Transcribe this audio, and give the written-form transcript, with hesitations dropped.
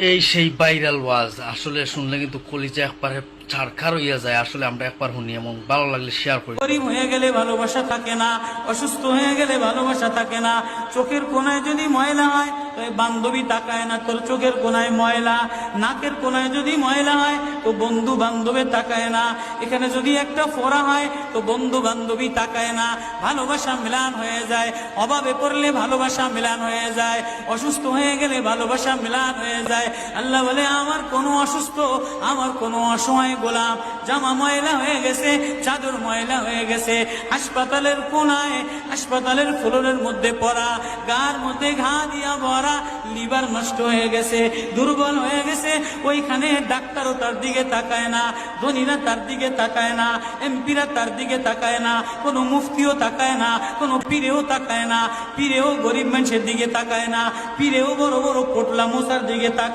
এই সেই ভাইরাল ওয়াজ আসলে শুনলে কিন্তু কলিজা একবারে ছাড়খার হইয়া যায়। আসলে আমরা একবার শুনি এবং ভালো লাগলে শেয়ার করি। গরিব হয়ে গেলে ভালোবাসা থাকে না, অসুস্থ হয়ে গেলে ভালোবাসা থাকে না। চোখের কোনায় যদি ময়লা হয় তো বান্ধবী তাকায় না তোর চোখের কোনায় ময়লা, নাকের কোনায় যদি ময়লা হয় তো বন্ধু বান্ধবে তাকায় না, এখানে যদি একটা ফোড়া হয় তো বন্ধু বান্ধবী তাকায় না। ভালোবাসা মিলান হয়ে যায়, অভাবে পড়লে ভালোবাসা মিলান হয়ে যায়, অসুস্থ হয়ে গেলে ভালোবাসা মিলান হয়ে যায়। আল্লাহ বলে আমার কোনো অসুস্থ, আমার কোনো অসহায় গোলাম জামা ময়লা হয়ে গেছে, চাদর ময়লা হয়ে গেছে, হাসপাতালের কোনায় হাসপাতালের ফ্লোরের মধ্যে পড়া, গার মধ্যে ঘা দিয়া ভরা, লিভার নষ্ট হয়ে গেছে, দুর্বল হয়ে গেছে, ওইখানে ডাক্তারও তার দিকে তাকায় না, ধনীরা তার দিকে তাকায় না, এমপিরা তার দিকে তাকায় না, কোনো মুফতিও তাকায় না, কোনো পীরেও তাকায় না, পীরেও গরিব মানুষের দিকে তাকায় না, পীরেও বড় বড় পোটলা মশার দিকে তাকায়